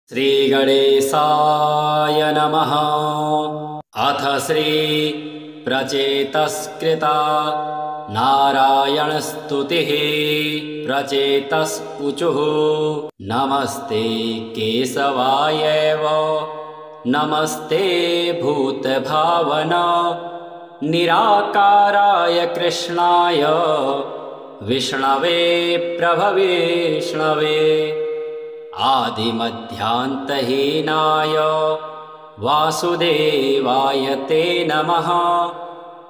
श्रीगणेशाय नमः। अथ श्री प्रचेतस्कृता नारायणस्तुतिः। प्रचेतस्पुचुः नमस्ते केशवायैव नमस्ते भूतभावन निराकाराय कृष्णाय विष्णवे प्रभविष्णवे आदिमध्यान्तहीनाय वासुदेवाय ते नमः।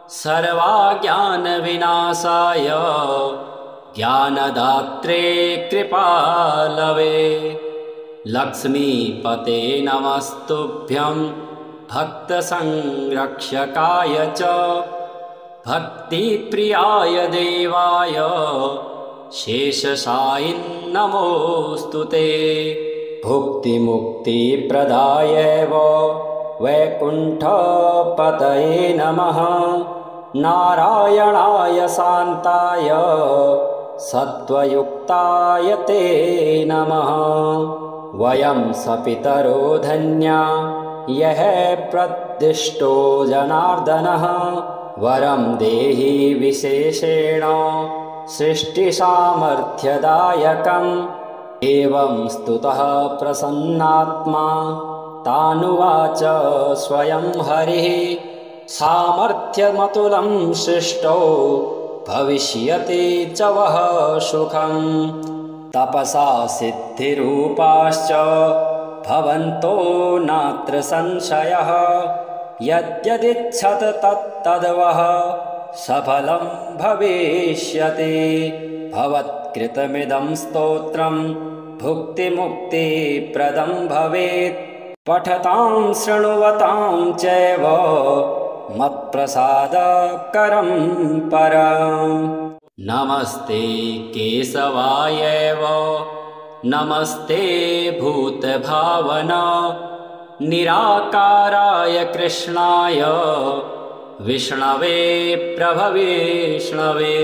सर्वज्ञानविनाशाय ज्ञानदात्रे कृपालवे लक्ष्मीपते नमस्तुभ्यं भक्तसंरक्षकाय च भक्तिप्रियाय देवाय शेषशायिन् नमोऽस्तुते। भुक्तिमुक्तिप्रदायैव वैकुण्ठपतये नमः। नारायणाय शान्ताय सत्त्वयुक्ताय ते नमः। वयं सपितरो धन्या यः प्रदिष्टो जनार्दनः वरं देहि विशेषेण सृष्टिसामर्थ्यदायकम्। एवं स्तुतः प्रसन्नात्मा तानुवाच स्वयं हरिः। सामर्थ्यमतुलं सृष्टौ भविष्यति च वः सुखम्। तपसा सिद्धिरूपाश्च भवन्तो नात्र संशयः। यद्यदिच्छत तत्तद्वः सफलं भविष्यति। भवत्कृतमिदं स्तोत्रं भुक्तिमुक्तिप्रदं भवेत्। पठतां शृण्वतां चैव मत्प्रसादकरं परम्। नमस्ते केशवायैव नमस्ते भूतभावन निराकाराय कृष्णाय विष्णवे प्रभविष्णवे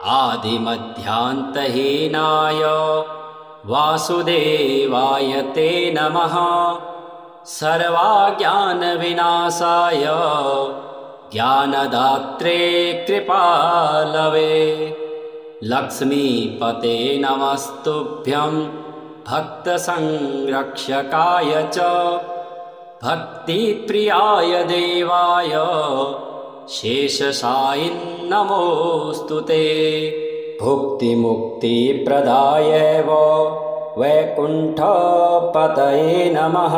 आदिमध्यान्तहीनाय वासुदेवाय ते नमः। सर्वज्ञानविनाशाय ज्ञानदात्रे कृपालवे लक्ष्मीपते नमस्तुभ्यं भक्तसंरक्षकाय च भक्तिप्रियाय देवाय शेषशायिन् नमोऽस्तुते। भुक्तिमुक्तिप्रदायैव वैकुण्ठपतये नमः।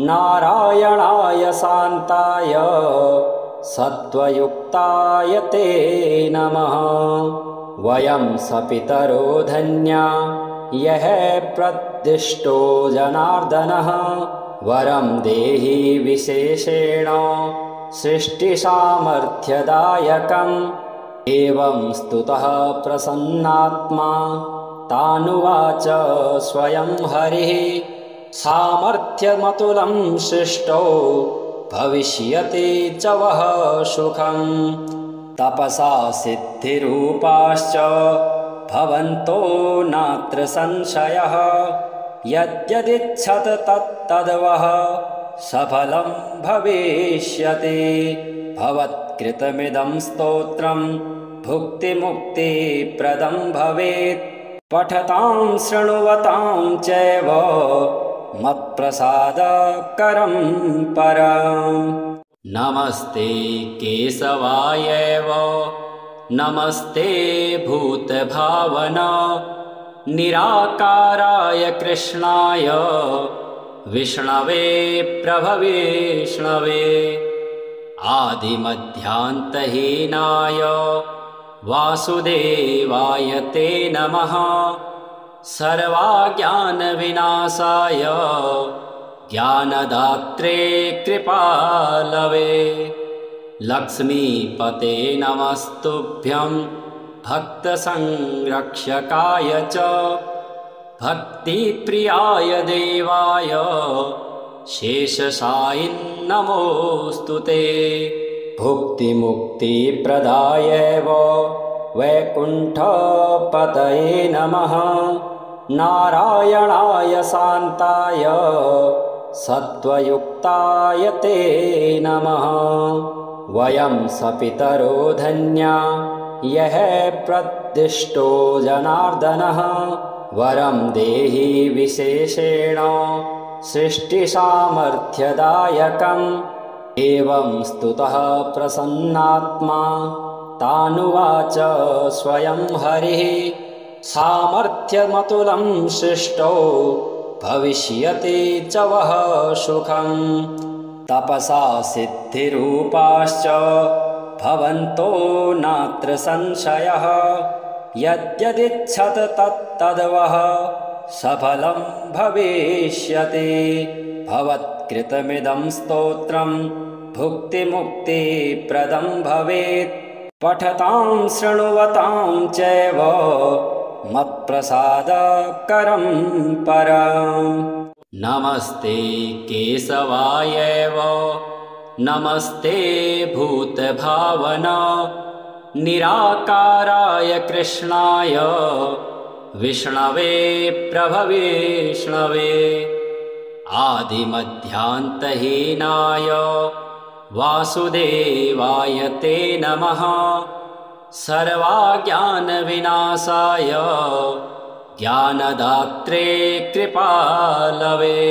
नारायणाय शान्ताय सत्त्वयुक्ताय ते नमः। वयं सपितरो धन्या यः प्रदिष्टो जनार्दनः वरं देहि विशेषेण सृष्टिसामर्थ्यदायकम्। एवं स्तुतः प्रसन्नात्मा तानुवाच स्वयं हरिः। सामर्थ्यमतुलं सृष्टौ भविष्यति च वः सुखम्। तपसा सिद्धिरूपाश्च भवन्तो नात्र संशयः। यद्यदिच्छत तत्तद्वः सफलं भविष्यति। भवत्कृतमिदं स्तोत्रं भुक्तिमुक्तिप्रदं भवेत्। पठतां शृण्वतां चैव मत्प्रसादकरं परम्। नमस्ते केशवायैव नमस्ते भूतभावन निराकाराय कृष्णाय विष्णवे प्रभविष्णवे आदिमध्यान्तहीनाय वासुदेवाय ते नमः। सर्वज्ञानविनाशाय ज्ञानदात्रे कृपालवे लक्ष्मीपते नमस्तुभ्यं भक्तसंरक्षकाय च भक्तिप्रियाय देवाय शेषशायिन् नमोऽस्तुते। भुक्तिमुक्तिप्रदायैव वैकुण्ठपतये नमः। नारायणाय शान्ताय सत्त्वयुक्ताय ते नमः। वयं सपितरो धन्या यः प्रदिष्टो जनार्दनः। वरं देहि विशेषेण सृष्टिसामर्थ्यदायकम्। एवं स्तुतः प्रसन्नात्मा तानुवाच स्वयं हरिः। सामर्थ्यमतुलं सृष्टौ भविष्यति च वः सुखम्। तपसा सिद्धिरूपाश्च भवन्तो नात्र संशयः। यद्यदिच्छत तत्तद्वः सफलं भविष्यति। भवत्कृतमिदं स्तोत्रं भुक्तिमुक्तिप्रदं भवेत्। पठतां शृण्वतां चैव मत्प्रसादकरं परम्। नमस्ते केशवायैव नमस्ते भूतभावना। निराकाराय कृष्णाय विष्णवे प्रभविष्णवे। आदिमध्यान्तहीनाय वासुदेवाय ते नमः। सर्वज्ञानविनाशाय ज्ञानदात्रे कृपालवे।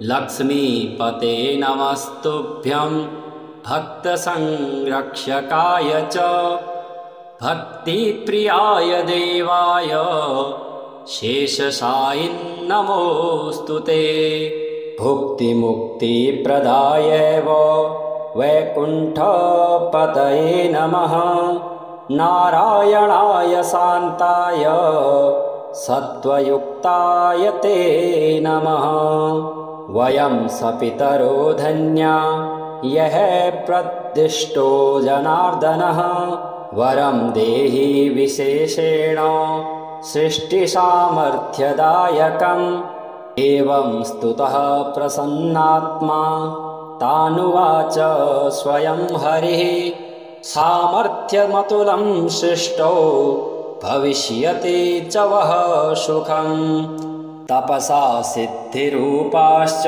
लक्ष्मीपते नमस्तुभ्यं भक्तसंरक्षकाय च। भक्तिप्रियाय देवाय शेषशायिन् नमोऽस्तु ते। भुक्तिमुक्तिप्रदाय वैकुण्ठपतये नमः। नारायणाय शान्ताय सत्त्वयुक्ताय ते नमः। वयं सपितरो धन्या यः प्रदिष्टो जनार्दनः। वरं देहि विशेषेण सृष्टिसामर्थ्यदायकम्। एवं स्तुतः प्रसन्नात्मा तानुवाच स्वयं हरिः। सामर्थ्यमतुलं सृष्टौ भविष्यति च वः सुखम्। तपसा सिद्धिरूपाश्च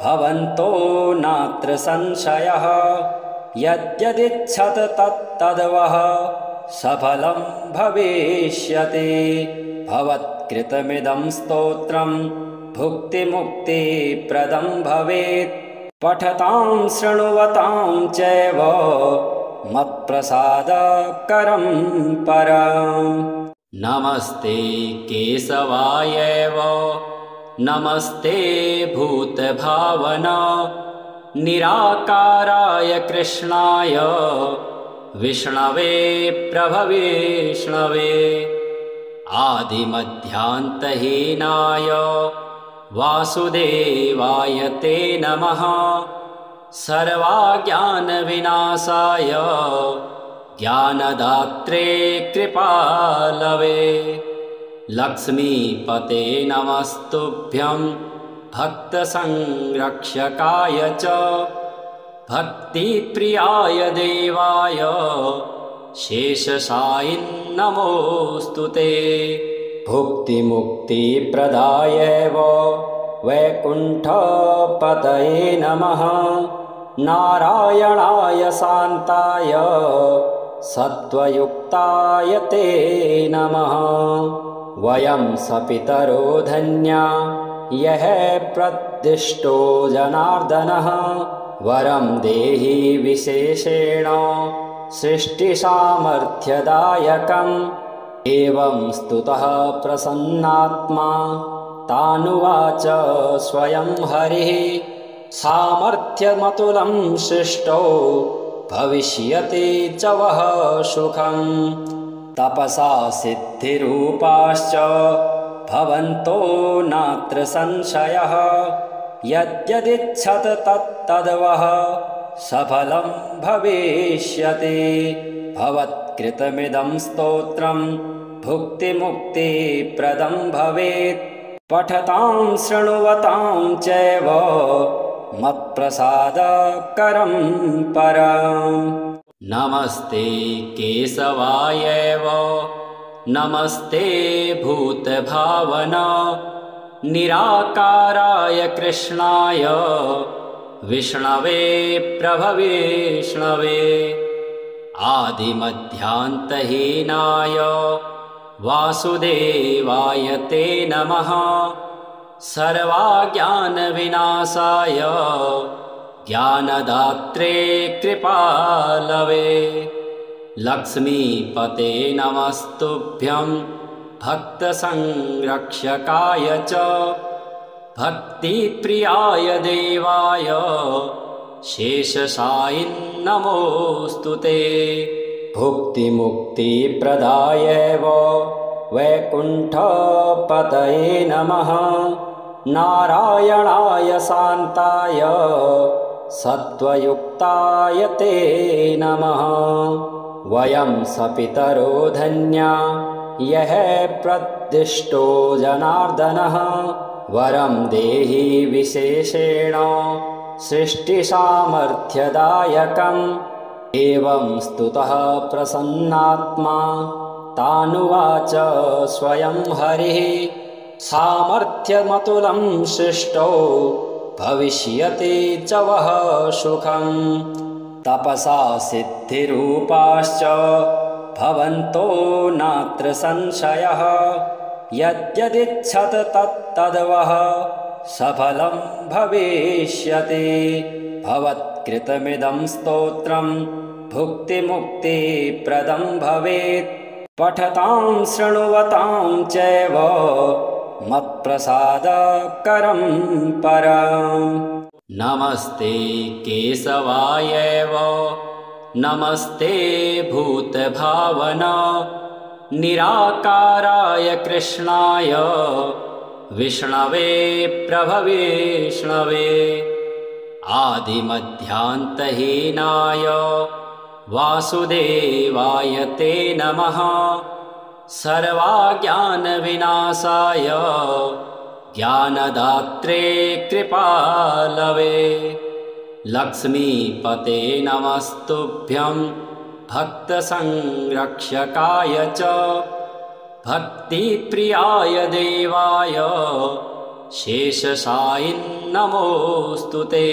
भवन्तो नात्र संशयः। यद्यदिच्छत तत्तद्वः सफलं भविष्यति। भवत्कृतमिदं स्तोत्रं भुक्तिमुक्तिप्रदं भवेत्। पठतां शृण्वतां चैव मत्प्रसादकरं परम्। नमस्ते केशवायैव नमस्ते भूतभावना। निराकाराय कृष्णाय विष्णवे प्रभविष्णवे। आदिमध्यान्तहीनाय वासुदेवाय ते नमः। सर्वज्ञानविनाशाय ज्ञानदात्रे कृपालवे। लक्ष्मीपते नमस्तुभ्यं भक्तसंरक्षकाय च। भक्तिप्रियाय देवाय शेषशायिन् नमोऽस्तु ते। भुक्तिमुक्तिप्रदाय वैकुण्ठपतये नमः। नारायणाय शान्ताय सत्त्वयुक्ताय ते नमः। वयं सपितरो धन्या यः प्रदिष्टो जनार्दनः। वरं देहि विशेषेण सृष्टिसामर्थ्यदायकम्। एवं स्तुतः प्रसन्नात्मा तानुवाच स्वयं हरिः। सामर्थ्यमतुलं सृष्टौ भविष्यति च वः सुखम्। तपसा सिद्धिरूपाश्च भवन्तो नात्र संशयः। यद्यदिच्छत तत्तद्वः सफलं भविष्यति। भवत्कृतमिदं स्तोत्रं भुक्तिमुक्तिप्रदं भवेत्। पठतां शृण्वतां चैव मत्प्रसादकरं परम्। नमस्ते केशवायैव नमस्ते भूतभावना निराकाराय कृष्णाय विष्णवे प्रभविष्णवे आदिमध्यान्तहीनाय वासुदेवाय ते नमः सर्वाज्ञानविनाशाय ज्ञानदात्रे कृपालवे लक्ष्मीपते नमस्तुभ्यं भक्तसंरक्षकाय च भक्तिप्रियाय देवाय शेषशायिन् नमोऽस्तु ते भुक्तिमुक्तिप्रदाय वैकुण्ठपतये नमः नारायणाय शान्ताय सत्त्वयुक्ताय ते नमः वयं सपितरो धन्या यः प्रदिष्टो जनार्दनः वरं देहि विशेषेण सृष्टिसामर्थ्यदायकम् एवं स्तुतः प्रसन्नात्मा तानुवाच स्वयं हरिः सामर्थ्यमतुलं सृष्टो भविष्यति च वः सुखम् तपसा सिद्धिरूपाश्च भवन्तो नात्र संशयः यद्यदिच्छत तत्तद्वः सफलं भविष्यति भवत्कृतमिदं स्तोत्रं भुक्तिमुक्तिप्रदं भवेत् पठतां शृण्वतां चैव मत्प्रसादकरं परम् नमस्ते केशवाय नमस्ते भूतभावना निराकाराय कृष्णाय विष्णवे प्रभविष्णवे आदिमध्यान्तहीनाय वासुदेवाय ते नमः सर्वाज्ञानविनाशाय ज्ञानदात्रे कृपालवे लक्ष्मीपते नमस्तुभ्यं भक्तसंरक्षकाय च भक्तिप्रियाय देवाय शेषशायिन् नमोऽस्तु ते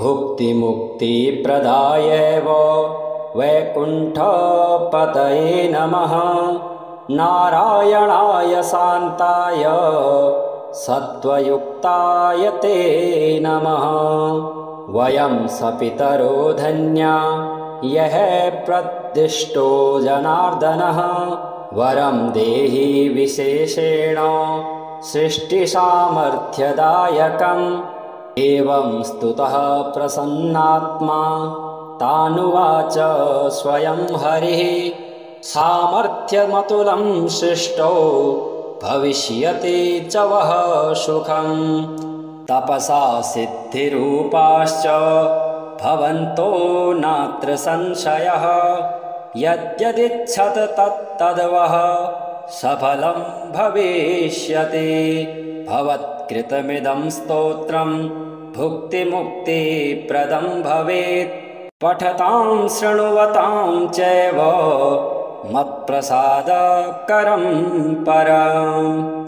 भुक्तिमुक्तिप्रदाय वैकुण्ठपतये नमः नारायणाय शान्ताय सत्त्वयुक्ताय ते नमः वयं सपितरो धन्या यः प्रदिष्टो जनार्दनः वरं देहि विशेषेण सृष्टिसामर्थ्यदायकम् एवं स्तुतः प्रसन्नात्मा तानुवाच स्वयं हरिः सामर्थ्यमतुलं सृष्टो भविष्यति च वः सुखम् तपसा सिद्धिरूपाश्च भवन्तो नात्र संशयः यद्यदिच्छत तत्तद्वः सफलं भविष्यति भवत्कृतमिदं स्तोत्रं भुक्तिमुक्तिप्रदं भवेत् पठतां शृण्वतां चैव मत्प्रसादकरं परम्।